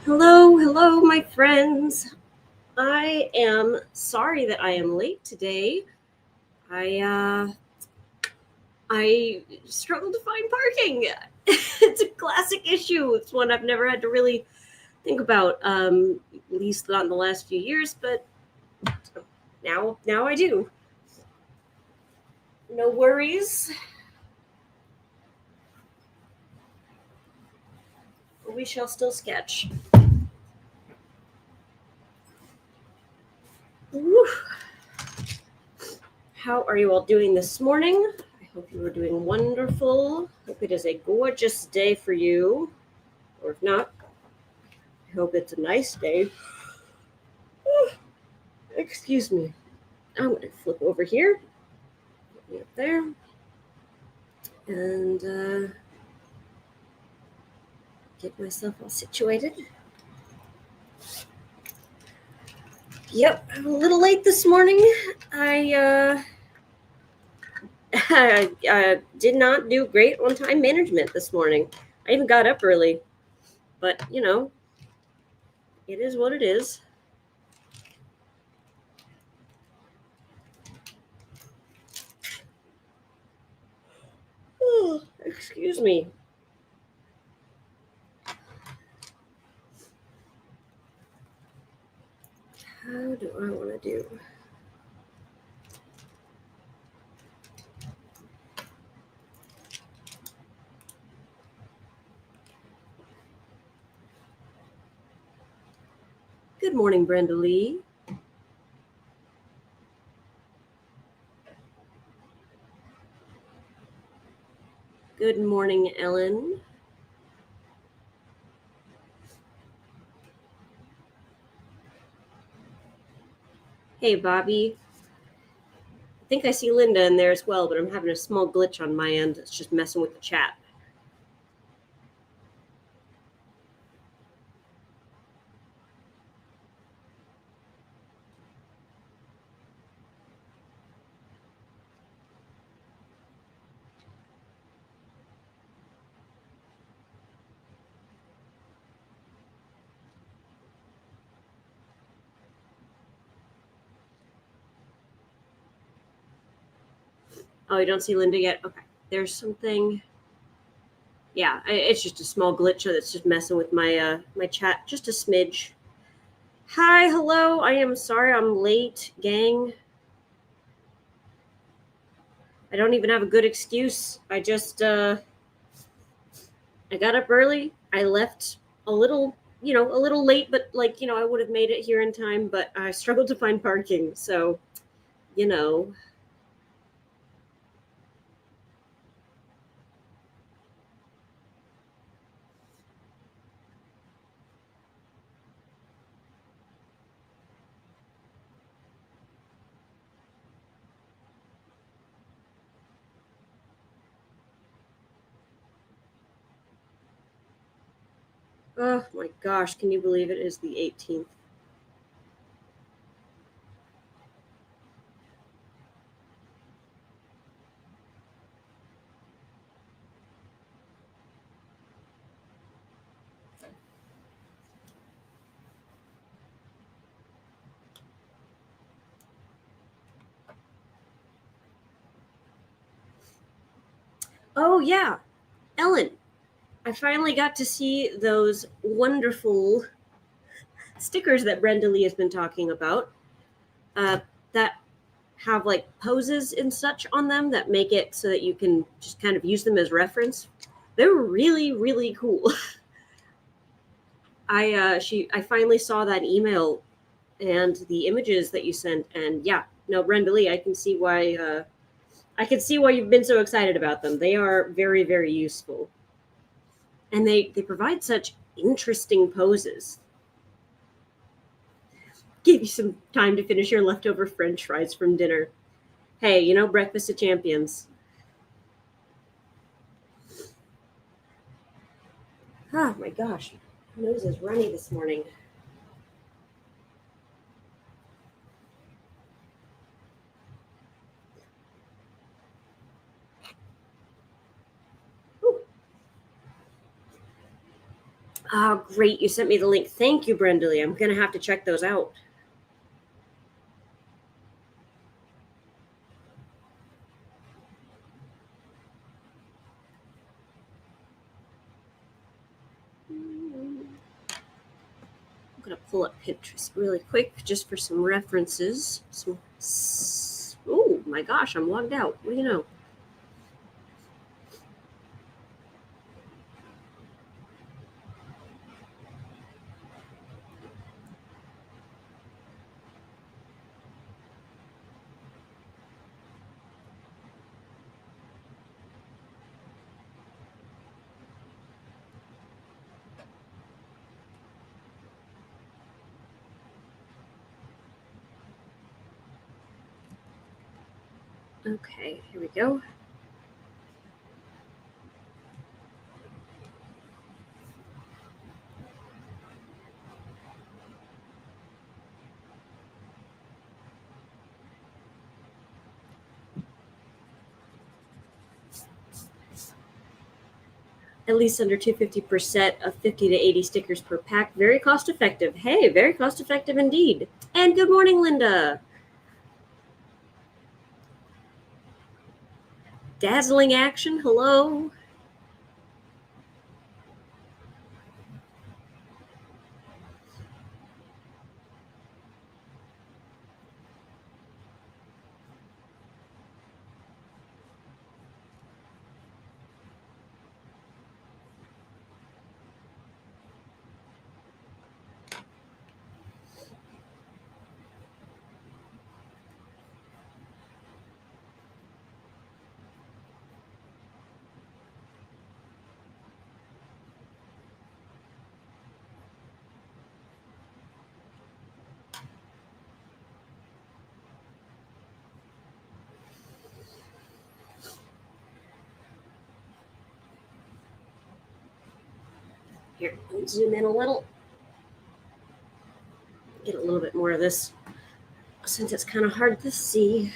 Hello, my friends. I am sorry that I am late today. I I struggled to find parking. It's a classic issue. It's one I've never had to really think about, at least not in the last few years, but now I do. No worries. We shall still sketch. Woo. How are you all doing this morning? I hope you are doing wonderful. Hope it is a gorgeous day for you. Or if not, I hope it's a nice day. Excuse me. I'm going to flip over here. Get me up there. And get myself all situated. Yep, I'm a little late this morning. I I did not do great on time management this morning. I even got up early. But, it is what it is. Oh, excuse me. How do I want to do? Good morning, Brenda Lee. Good morning, Ellen. Hey, Bobby. I think I see Linda in there as well, but I'm having a small glitch on my end. It's just messing with the chat. Oh, you don't see Linda yet? Okay. There's something. Yeah, it's just a small glitch that's just messing with my chat just a smidge. Hi, hello. I am sorry I'm late, gang. I don't even have a good excuse. I just I got up early. I left a little, a little late, but I would have made it here in time, but I struggled to find parking. So, you know, oh my gosh, can you believe it is the 18th? Oh yeah, Ellen. I finally got to see those wonderful stickers that Brenda Lee has been talking about, that have like poses and such on them that make it so that you can just kind of use them as reference. They're really, really cool. I finally saw that email and the images that you sent, and yeah, no, Brenda Lee, I can see why you've been so excited about them. They are very, very useful. And they provide such interesting poses. Give you some time to finish your leftover French fries from dinner. Hey, breakfast of champions. Oh my gosh, my nose is runny this morning. Oh, great. You sent me the link. Thank you, Brenda Lee. I'm going to have to check those out. I'm going to pull up Pinterest really quick just for some references. Oh my gosh, I'm logged out. What do you know? Okay, here we go. At least under 250% of 50 to 80 stickers per pack. Very cost effective. Hey, very cost effective indeed. And good morning, Linda. Dazzling action. Hello. Here, let's zoom in a little. Get a little bit more of this since it's kind of hard to see.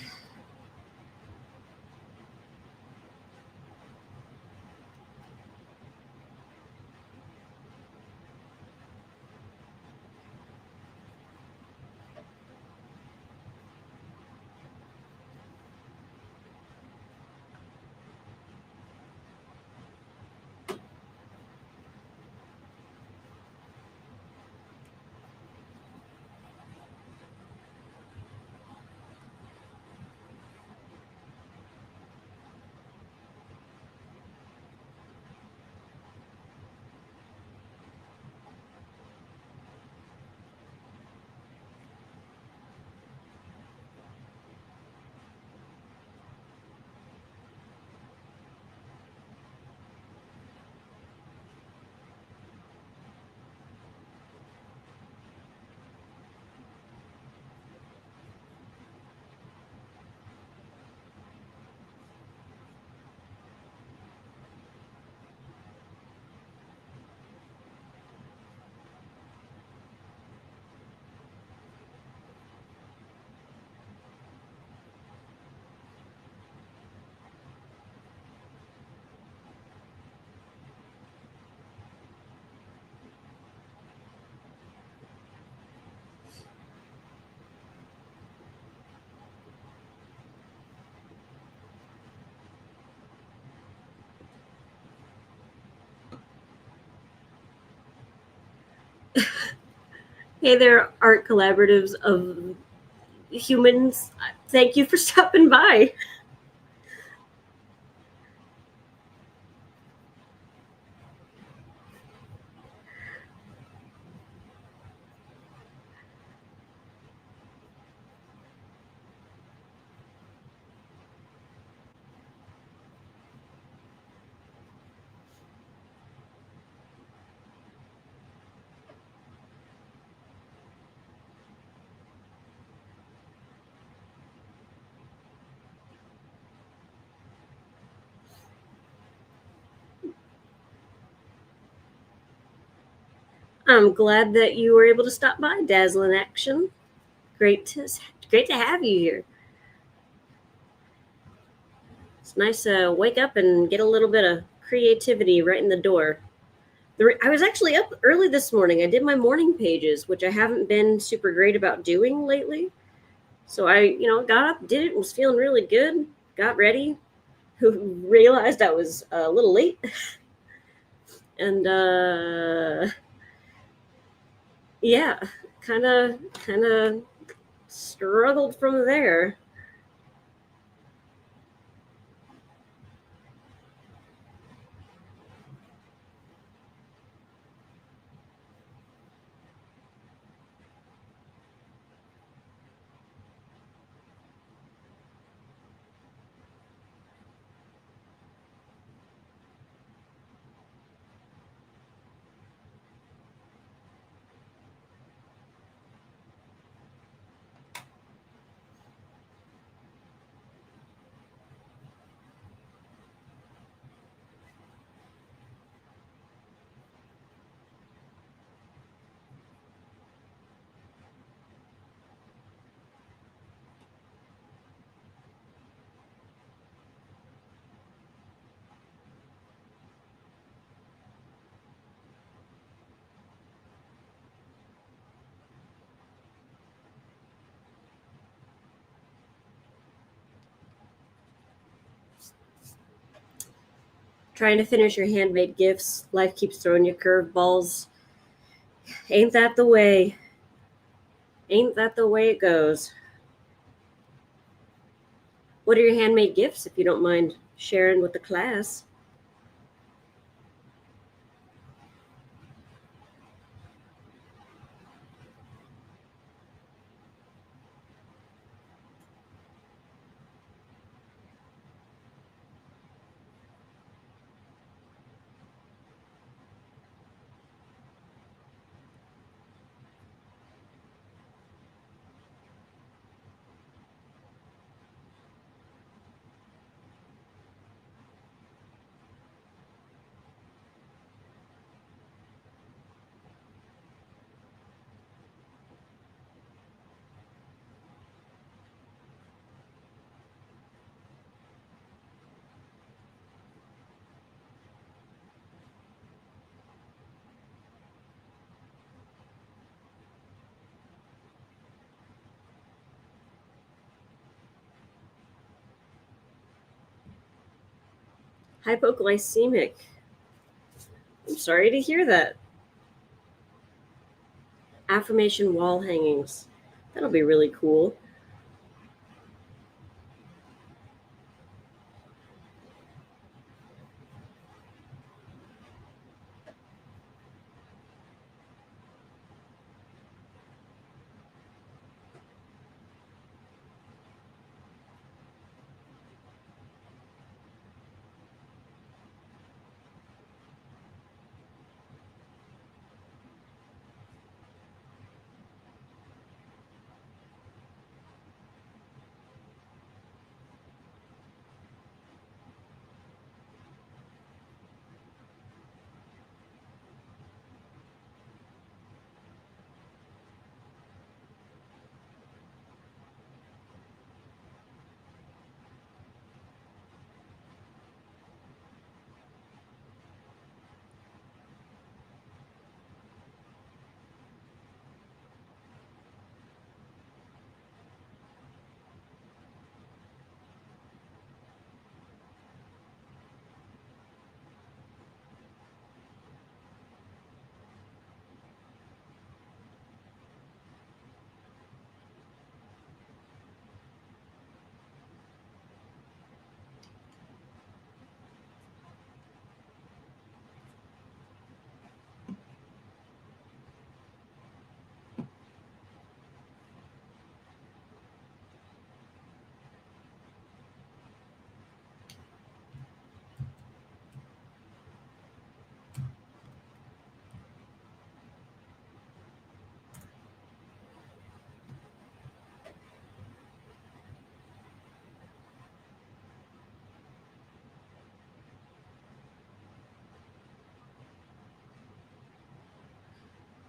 Hey there, art collaboratives of humans. Thank you for stopping by. I'm glad that you were able to stop by, Dazzling Action. Great to have you here. It's nice to wake up and get a little bit of creativity right in the door. I was actually up early this morning. I did my morning pages, which I haven't been super great about doing lately. So I, got up, did it, was feeling really good, got ready, realized I was a little late, and yeah, kind of struggled from there. Trying to finish your handmade gifts, life keeps throwing you curveballs. Ain't that the way? Ain't that the way it goes? What are your handmade gifts, if you don't mind sharing with the class? Hypoglycemic. I'm sorry to hear that. Affirmation wall hangings. That'll be really cool.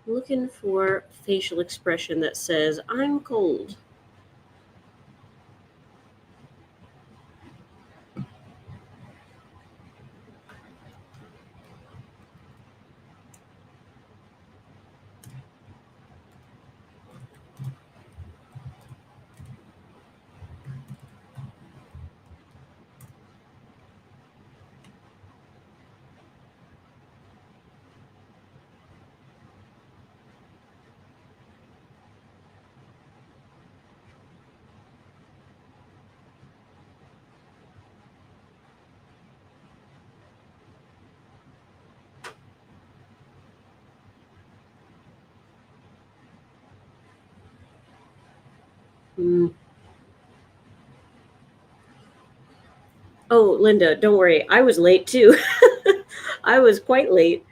Looking for facial expression that says, I'm cold. Mm. Oh, Linda, don't worry. I was late too. I was quite late.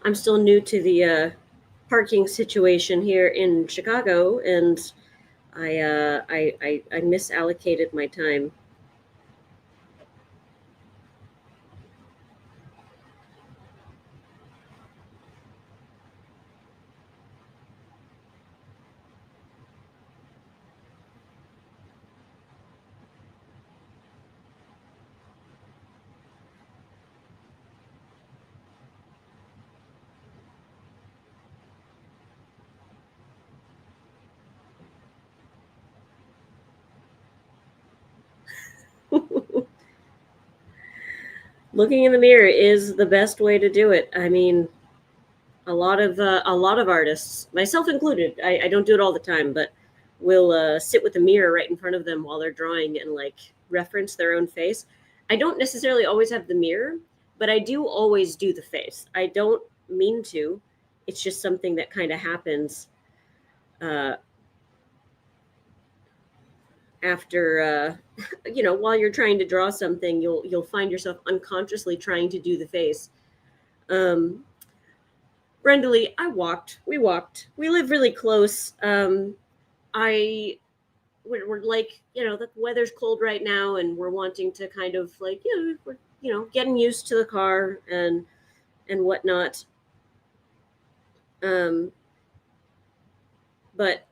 I'm still new to the parking situation here in Chicago, and I misallocated my time. Looking in the mirror is the best way to do it. I mean, a lot of artists, myself included, I don't do it all the time, but will sit with the mirror right in front of them while they're drawing and like reference their own face. I don't necessarily always have the mirror, but I do always do the face. I don't mean to. It's just something that kind of happens uh, after while you're trying to draw something, you'll find yourself unconsciously trying to do the face. Um, Brenda Lee, I walked. We walked. We live really close. I we're like, the weather's cold right now, and we're wanting to kind of like, we're getting used to the car and whatnot. Um, but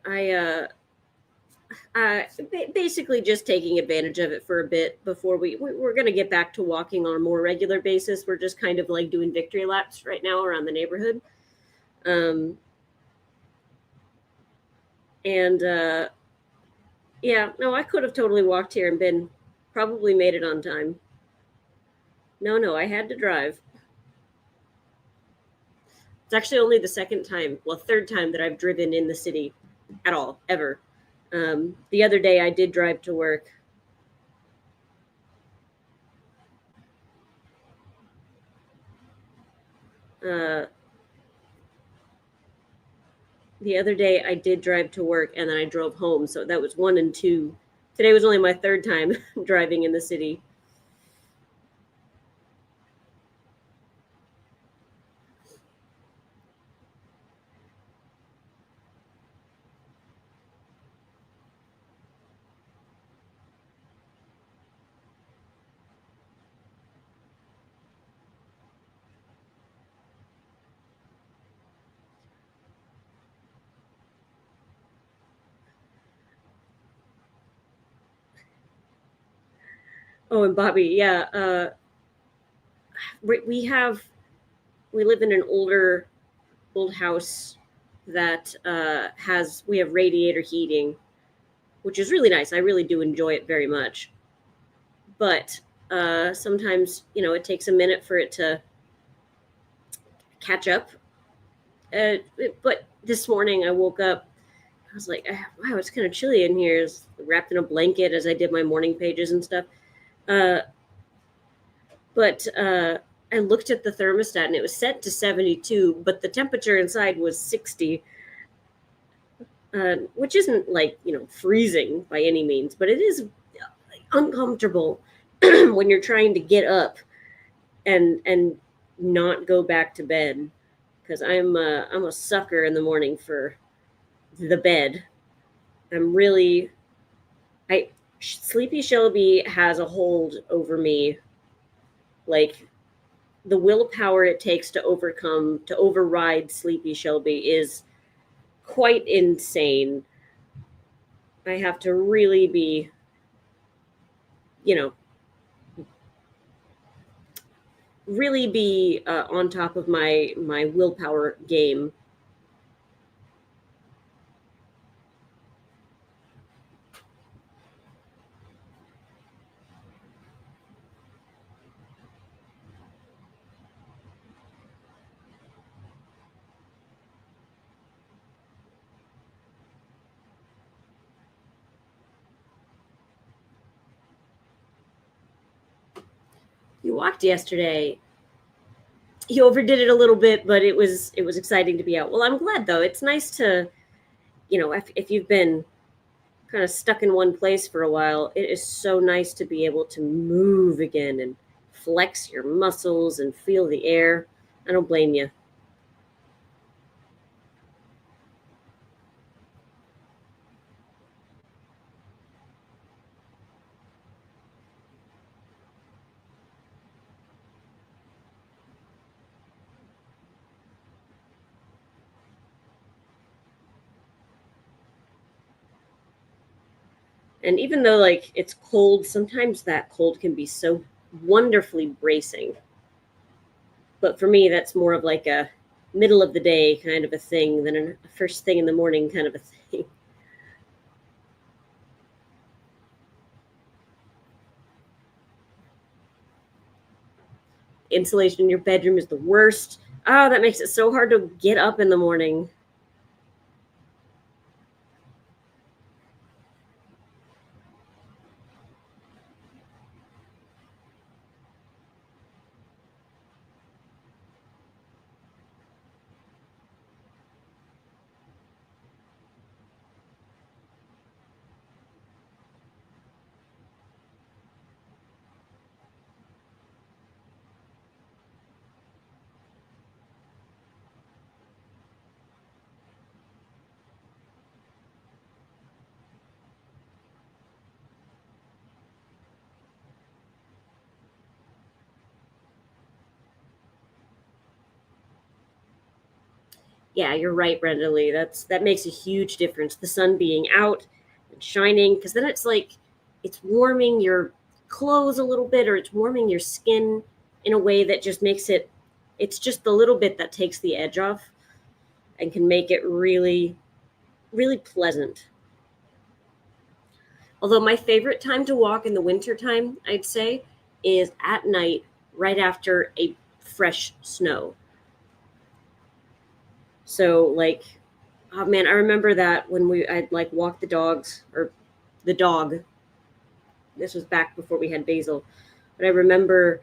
basically just taking advantage of it for a bit before we're going to get back to walking on a more regular basis. We're just kind of like doing victory laps right now around the neighborhood. Um, and Yeah, no, I could have totally walked here and been probably made it on time. No, no, I had to drive. It's actually only the second time, well, third time that I've driven in the city at all, ever. The other day I did drive to work. Uh, the other day I did drive to work and then I drove home. So that was one and two. Today was only my third time driving in the city. Oh, and Bobby, yeah. We have, we live in an old house that we have radiator heating, which is really nice. I really do enjoy it very much. But sometimes, it takes a minute for it to catch up. But this morning I woke up, I was like, wow, it's kind of chilly in here. I was wrapped in a blanket as I did my morning pages and stuff. Uh, but I looked at the thermostat and it was set to 72, but the temperature inside was 60, which isn't like, freezing by any means, but it is uncomfortable when you're trying to get up and not go back to bed, because I'm a sucker in the morning for the bed. I'm really I Sleepy Shelby has a hold over me, like the willpower it takes to override Sleepy Shelby is quite insane. I have to really be, you know, really be on top of my willpower game. You walked yesterday. You overdid it a little bit, but it was exciting to be out. Well, I'm glad though. It's nice to, if you've been kind of stuck in one place for a while, it is so nice to be able to move again and flex your muscles and feel the air. I don't blame you. And even though like it's cold, sometimes that cold can be so wonderfully bracing. But for me, that's more of like a middle of the day kind of a thing than a first thing in the morning kind of a thing. Insulation in your bedroom is the worst. Oh, that makes it so hard to get up in the morning. Yeah, you're right, Brenda Lee. That makes a huge difference. The sun being out and shining, because then it's like it's warming your clothes a little bit, or it's warming your skin in a way that just makes it. It's just the little bit that takes the edge off and can make it really, really pleasant. Although my favorite time to walk in the winter time, I'd say, is at night, right after a fresh snow. So like, oh man, I remember that when I'd like walk the dogs or the dog. This was back before we had Basil, but I remember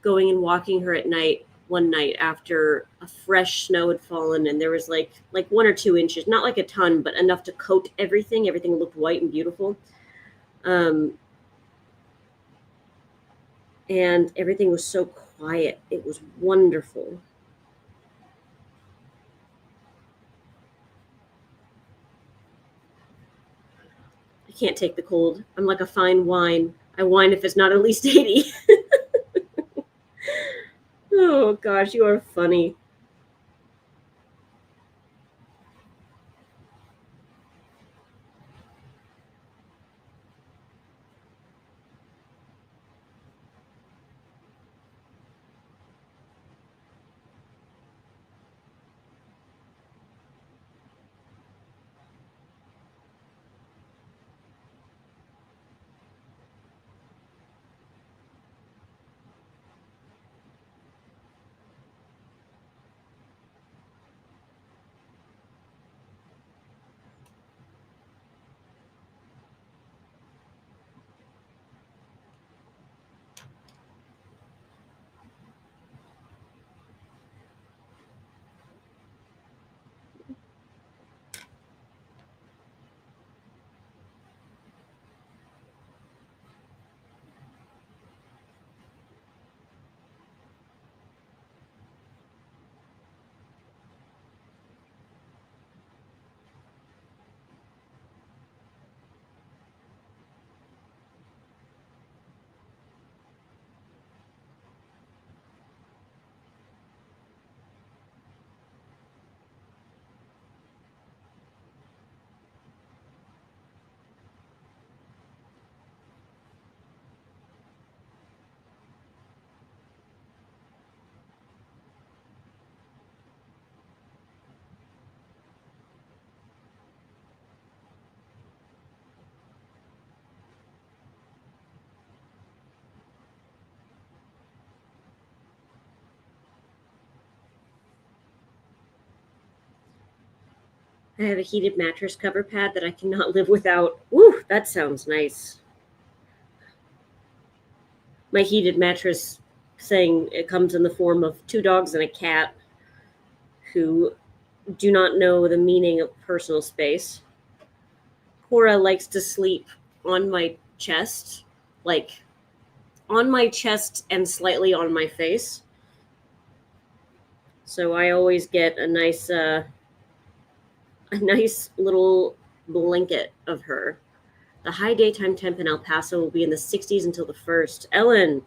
going and walking her at night one night after a fresh snow had fallen and there was like 1 or 2 inches, not like a ton, but enough to coat everything. Everything looked white and beautiful. Um, and everything was so quiet. It was wonderful. I can't take the cold. I'm like a fine wine. I whine if it's not at least 80. Oh gosh, you are funny. I have a heated mattress cover pad that I cannot live without. Woo, that sounds nice. My heated mattress saying it comes in the form of two dogs and a cat who do not know the meaning of personal space. Cora likes to sleep on my chest, like on my chest and slightly on my face. So I always get a nice little blanket of her. The high daytime temp in El Paso will be in the 60s until the 1st. Ellen,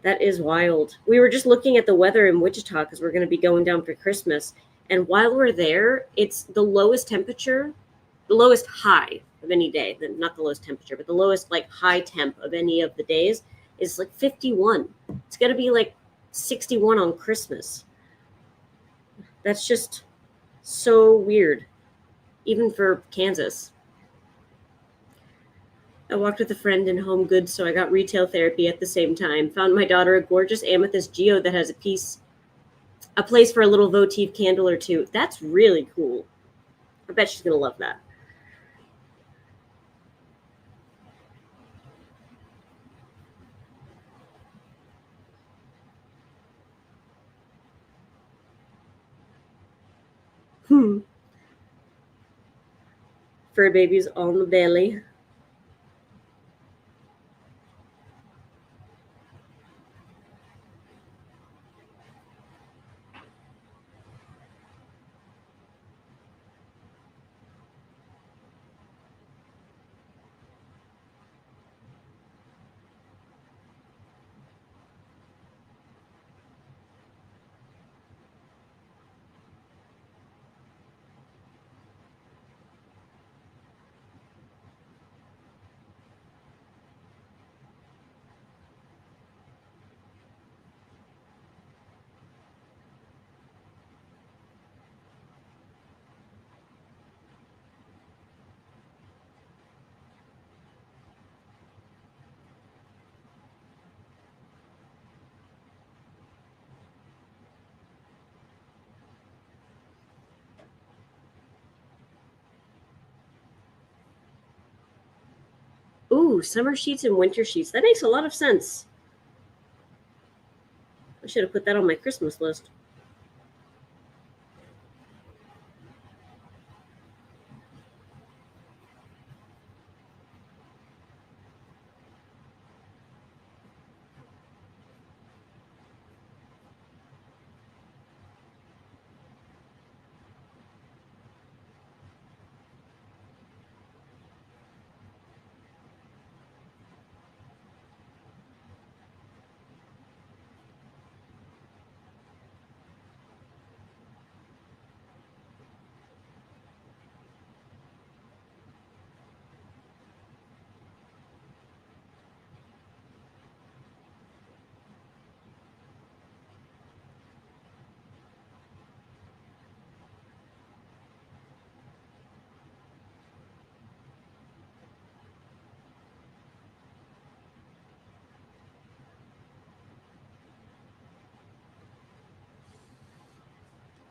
that is wild. We were just looking at the weather in Wichita because we're going to be going down for Christmas. And while we're there, it's the lowest temperature, the lowest high of any day, not the lowest temperature, but the lowest like high temp of any of the days is like 51. It's going to be like 61 on Christmas. That's just so weird, even for Kansas. I walked with a friend in home goods, so I got retail therapy at the same time. Found my daughter a gorgeous amethyst geode that has a place for a little votive candle or two. That's really cool. I bet she's going to love that. Fur babies on the belly. Ooh, summer sheets and winter sheets. That makes a lot of sense. I should have put that on my Christmas list.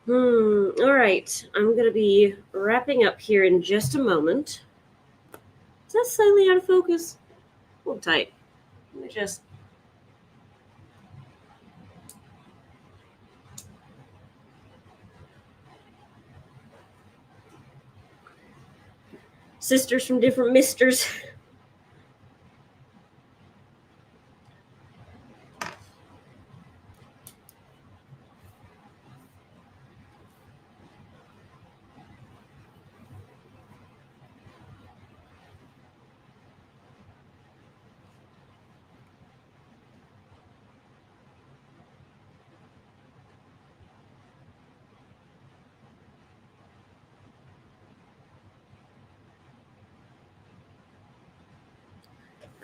All right. I'm going to be wrapping up here in just a moment. Is that slightly out of focus? Hold tight. Let me just. Sisters from different misters.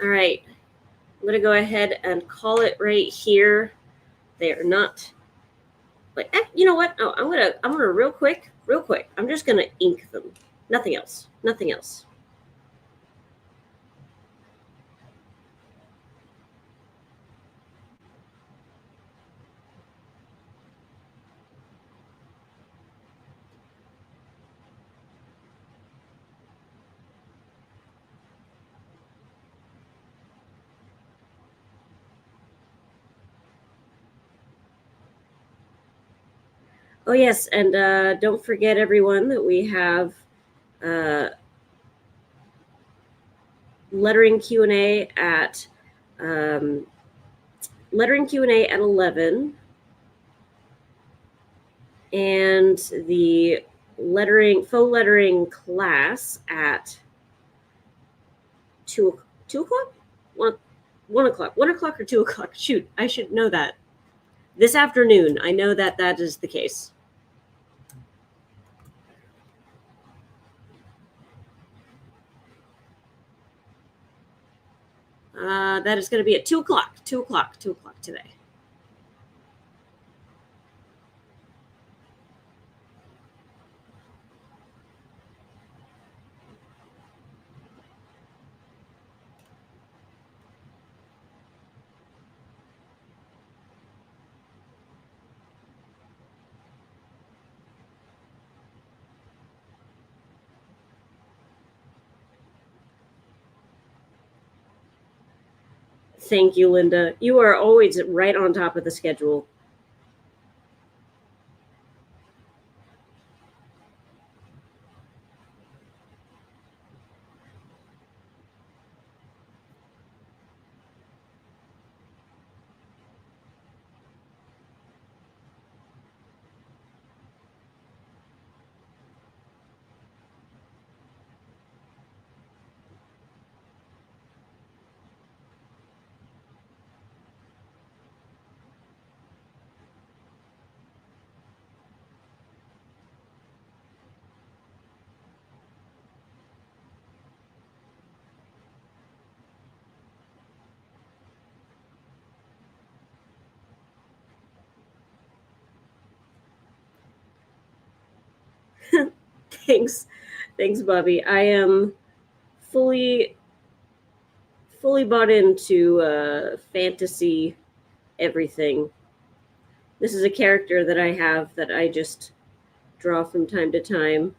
All right. I'm going to go ahead and call it right here. They are not. But you know what? Oh, I'm gonna real quick. I'm just gonna ink them. Nothing else. Nothing else. Oh yes, and don't forget everyone that we have uh, lettering Q&A at um, lettering Q&A at 11, and the faux lettering class at 2 o'clock, 1 o'clock, 1 o'clock or 2 o'clock. Shoot, I should know that. This afternoon, I know that that is the case. That is going to be at 2 o'clock, 2 o'clock, 2 o'clock today. Thank you, Linda. You are always right on top of the schedule. Thanks. Thanks, Bobby. I am fully bought into fantasy everything. This is a character that I have that I just draw from time to time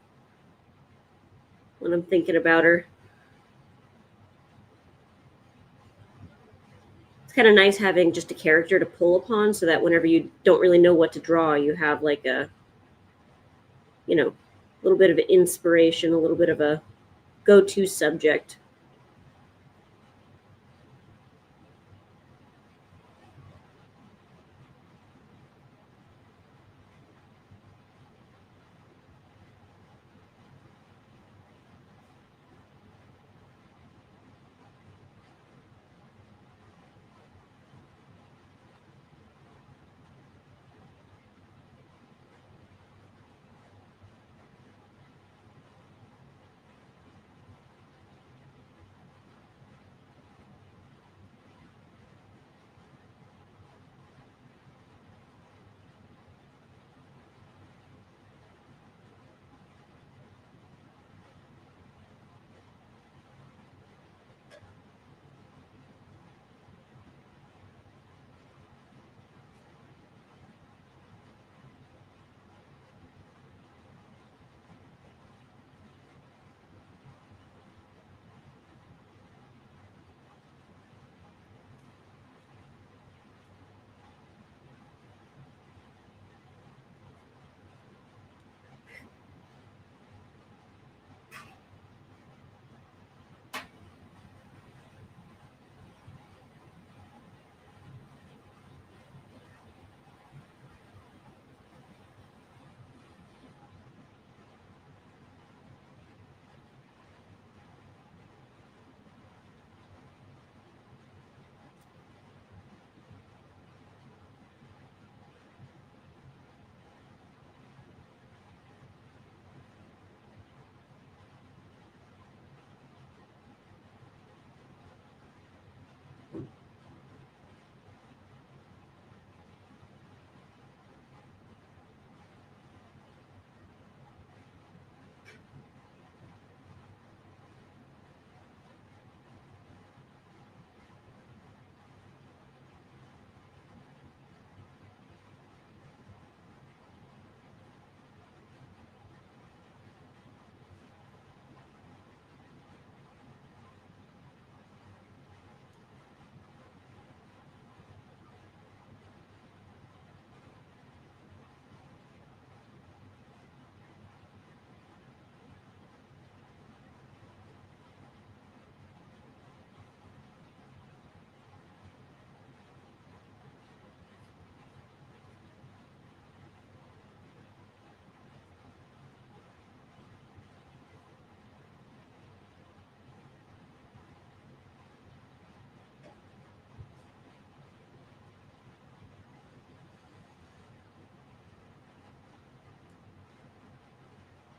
when I'm thinking about her. It's kind of nice having just a character to pull upon so that whenever you don't really know what to draw, you have like a, a little bit of inspiration, a little bit of a go-to subject.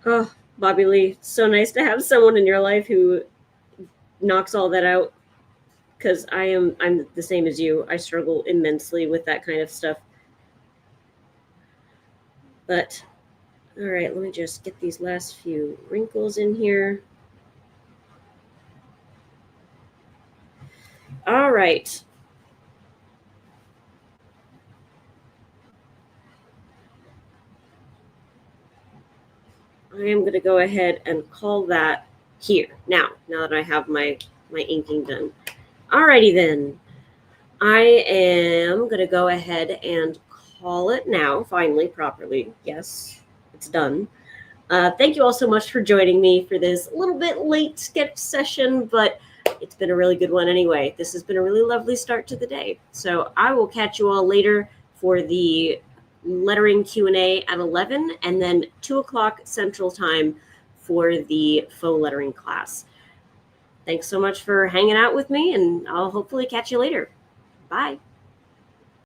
Oh, Bobby Lee, so nice to have someone in your life who knocks all that out, because I'm the same as you. I struggle immensely with that kind of stuff. But all right, let me just get these last few wrinkles in here. All right. I am going to go ahead and call that here now that I have my inking done. Alrighty then. I am going to go ahead and call it now, finally, properly. Yes, it's done. Thank you all so much for joining me for this little bit late sketch session, but it's been a really good one anyway. This has been a really lovely start to the day. So I will catch you all later for the lettering Q&A at 11, and then 2 o'clock Central Time for the faux lettering class. Thanks so much for hanging out with me, and I'll hopefully catch you later. Bye.